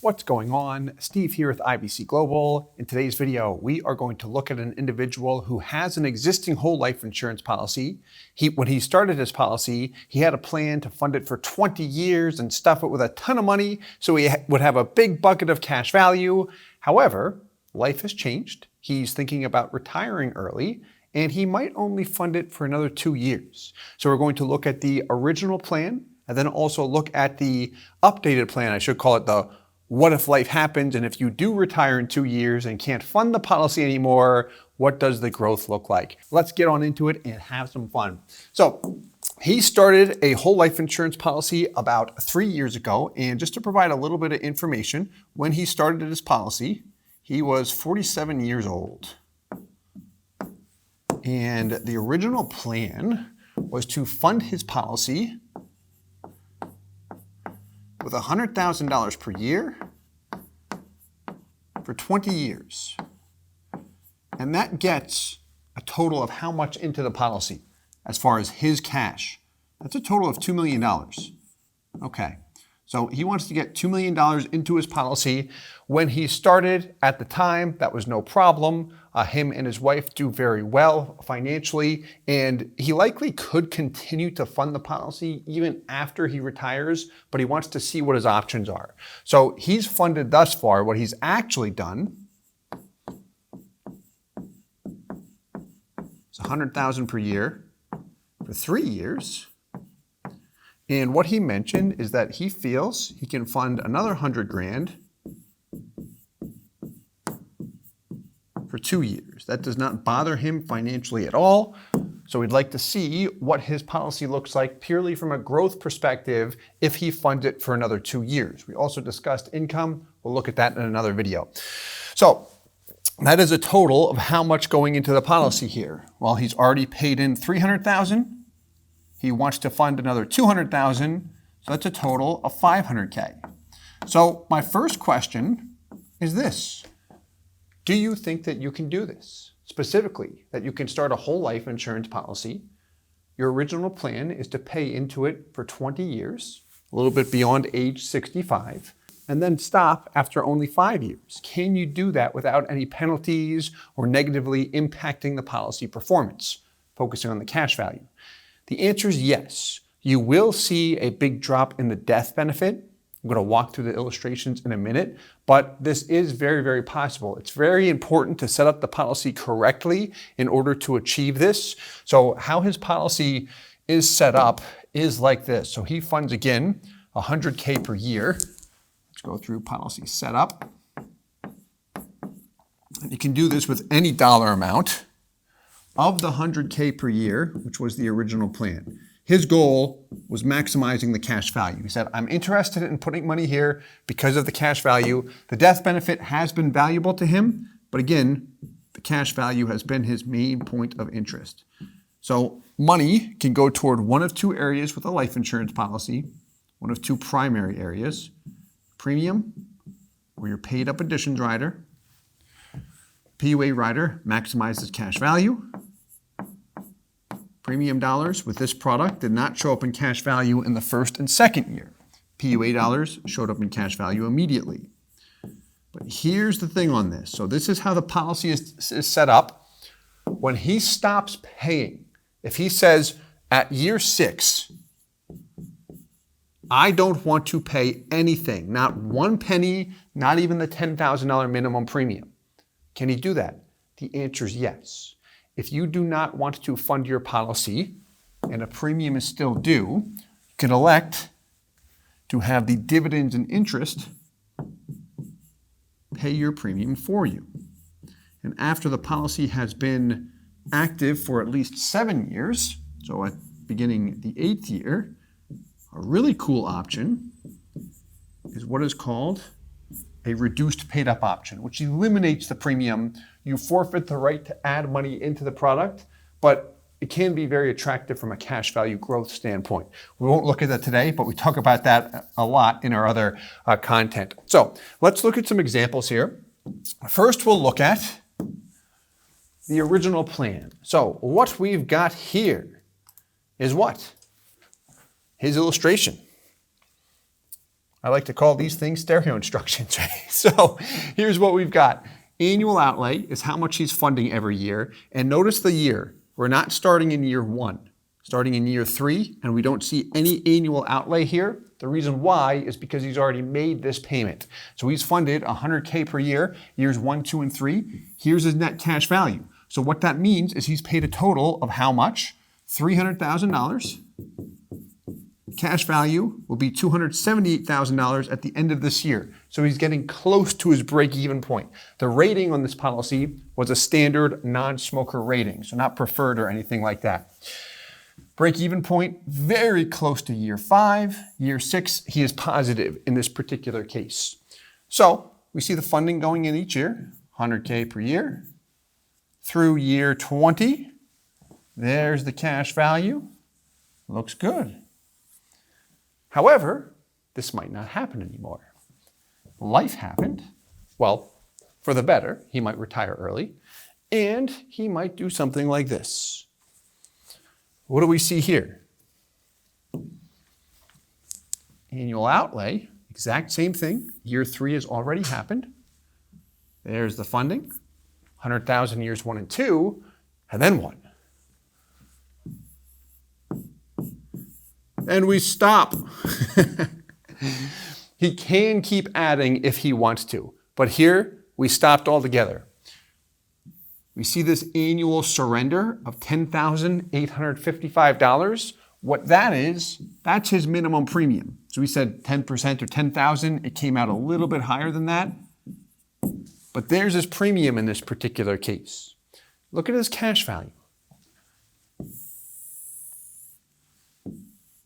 What's going on? Steve here with IBC Global. In today's video, we are going to look at an individual who has an existing whole life insurance policy. When he started his policy, he had a plan to fund it for 20 years and stuff it with a ton of money so he would have a big bucket of cash value. However, life has changed. He's thinking about retiring early, and he might only fund it for another 2 years. So we're going to look at the original plan and then also look at the updated plan. I should call it the what if life happens and if you do retire in 2 years and can't fund the policy anymore, what does the growth look like? Let's get on into it and have some fun. So he started a whole life insurance policy about 3 years ago. And just to provide a little bit of information, when he started his policy, he was 47 years old. And the original plan was to fund his policy with $100,000 per year for 20 years. And that gets a total of how much into the policy as far as his cash? That's a total of $2 million. Okay, so he wants to get $2 million into his policy. When he started at the time, that was no problem. Him and his wife do very well financially, and he likely could continue to fund the policy even after he retires, but he wants to see what his options are. So he's funded thus far. What he's actually done is $100,000 per year for 3 years. And what he mentioned is that he feels he can fund another 100 grand for 2 years. That does not bother him financially at all. So we'd like to see what his policy looks like purely from a growth perspective if he funds it for another 2 years. We also discussed income. We'll look at that in another video. So that is a total of how much going into the policy here. Well, he's already paid in $300,000. He wants to fund another $200,000. So that's a total of $500K. So my first question is this. Do you think that you can do this? Specifically, that you can start a whole life insurance policy. Your original plan is to pay into it for 20 years, a little bit beyond age 65, and then stop after only 5 years. Can you do that without any penalties or negatively impacting the policy performance, focusing on the cash value? The answer is yes. You will see a big drop in the death benefit. I'm going to walk through the illustrations in a minute, but this is very, very possible. It's very important to set up the policy correctly in order to achieve this. So how his policy is set up is like this. So he funds, again, $100K per year. Let's go through policy setup. And you can do this with any dollar amount of the $100K per year, which was the original plan. His goal was maximizing the cash value. He said, I'm interested in putting money here because of the cash value. The death benefit has been valuable to him, but again, the cash value has been his main point of interest. So money can go toward one of two areas with a life insurance policy, one of two primary areas: premium, or your paid up additions rider. PUA rider maximizes cash value. Premium dollars with this product did not show up in cash value in the first and second year. PUA dollars showed up in cash value immediately. But here's the thing on this. So this is how the policy is set up. When he stops paying, if he says at year 6, I don't want to pay anything, not one penny, not even the $10,000 minimum premium. Can he do that? The answer is yes. If you do not want to fund your policy and a premium is still due, you can elect to have the dividends and interest pay your premium for you. And after the policy has been active for at least 7 years, so at beginning the 8th year, a really cool option is what is called a reduced paid up option, which eliminates the premium. You forfeit the right to add money into the product, but it can be very attractive from a cash value growth standpoint. We won't look at that today, but we talk about that a lot in our other content. So let's look at some examples here. First, we'll look at the original plan. So what we've got here is what? His illustration. I like to call these things stereo instructions. So here's what we've got. Annual outlay is how much he's funding every year. And notice the year. We're not starting in year 1, starting in year 3, and we don't see any annual outlay here. The reason why is because he's already made this payment. So he's funded $100K per year, years 1, 2, and 3. Here's his net cash value. So what that means is he's paid a total of how much? $300,000. Cash value will be $278,000 at the end of this year. So he's getting close to his break-even point. The rating on this policy was a standard non-smoker rating, so not preferred or anything like that. Break-even point, very close to year 5. Year 6, he is positive in this particular case. So we see the funding going in each year, $100K per year. Through year 20, there's the cash value. Looks good. However, this might not happen anymore. Life happened. Well, for the better, he might retire early, and he might do something like this. What do we see here? Annual outlay, exact same thing. Year 3 has already happened. There's the funding, 100,000 years 1 and 2, and then what? And we stop. He can keep adding if he wants to, but here we stopped altogether. We see this annual surrender of $10,855. What that is, that's his minimum premium. So we said 10% or $10,000. It came out a little bit higher than that, but there's his premium in this particular case. Look at his cash value.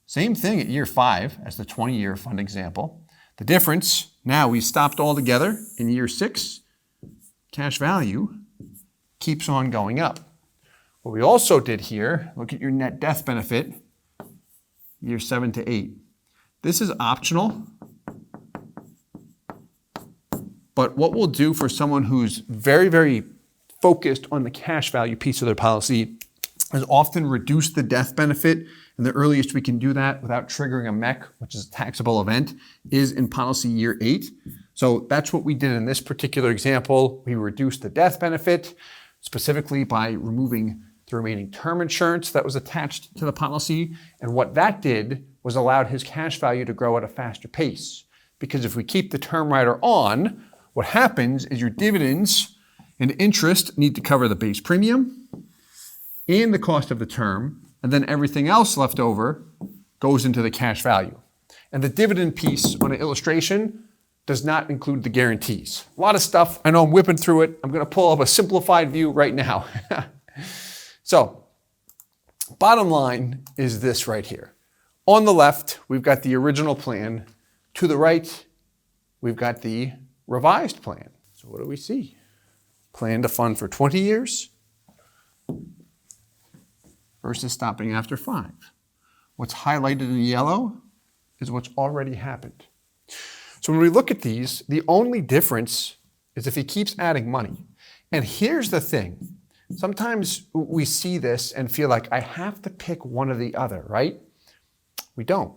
Same thing at year 5 as the 20-year fund example. The difference, now we stopped altogether in year 6. Cash value keeps on going up. What we also did here, look at your net death benefit, year 7 to 8. This is optional, but what we'll do for someone who's very, very focused on the cash value piece of their policy is often reduce the death benefit. And the earliest we can do that without triggering a MEC, which is a taxable event, is in policy year 8. So that's what we did in this particular example. We reduced the death benefit specifically by removing the remaining term insurance that was attached to the policy. And what that did was allowed his cash value to grow at a faster pace. Because if we keep the term rider on, what happens is your dividends and interest need to cover the base premium and the cost of the term, and then everything else left over goes into the cash value. And the dividend piece on an illustration does not include the guarantees. A lot of stuff, I know I'm whipping through it. I'm gonna pull up a simplified view right now. So, bottom line is this right here. On the left, we've got the original plan. To the right, we've got the revised plan. So what do we see? Plan to fund for 20 years. Versus stopping after 5. What's highlighted in yellow is what's already happened. So when we look at these, the only difference is if he keeps adding money. And here's the thing. Sometimes we see this and feel like I have to pick one or the other, right? We don't.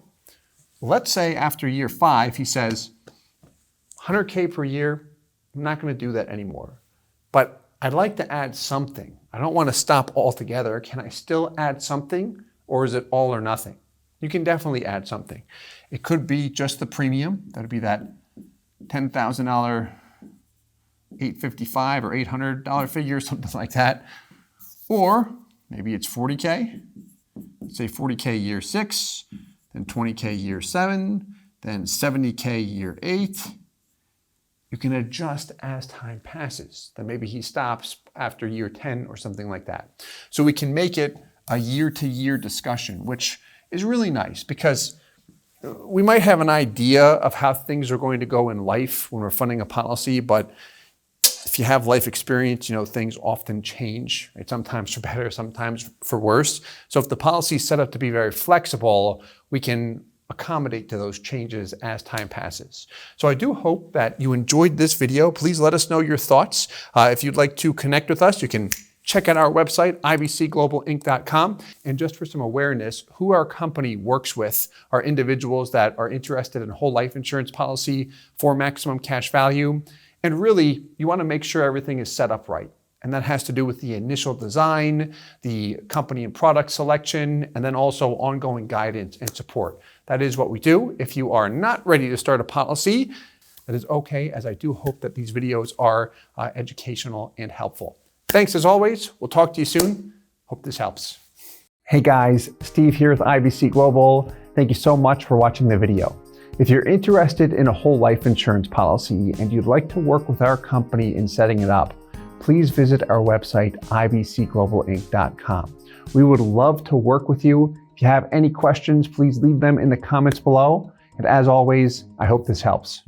Let's say after year 5, he says, 100K per year, I'm not going to do that anymore. But I'd like to add something. I don't want to stop altogether. Can I still add something, or is it all or nothing? You can definitely add something. It could be just the premium. That would be that $10,000, $855 or $800 figure, something like that. Or maybe it's 40K. Let's say 40K year 6, then 20K year 7, then 70K year 8. You can adjust as time passes. Then maybe he stops after year 10 or something like that. So we can make it a year-to-year discussion, which is really nice because we might have an idea of how things are going to go in life when we're funding a policy, but if you have life experience, you know, things often change, right? Sometimes for better, sometimes for worse. So if the policy is set up to be very flexible, we can accommodate to those changes as time passes. So I do hope that you enjoyed this video. Please let us know your thoughts. If you'd like to connect with us, you can check out our website, ibcglobalinc.com. And just for some awareness, who our company works with are individuals that are interested in whole life insurance policy for maximum cash value. And really, you want to make sure everything is set up right. And that has to do with the initial design, the company and product selection, and then also ongoing guidance and support. That is what we do. If you are not ready to start a policy, that is okay, as I do hope that these videos are educational and helpful. Thanks as always. We'll talk to you soon. Hope this helps. Hey guys, Steve here with IBC Global. Thank you so much for watching the video. If you're interested in a whole life insurance policy and you'd like to work with our company in setting it up, please visit our website, ibcglobalinc.com. We would love to work with you. If you have any questions, please leave them in the comments below. And as always, I hope this helps.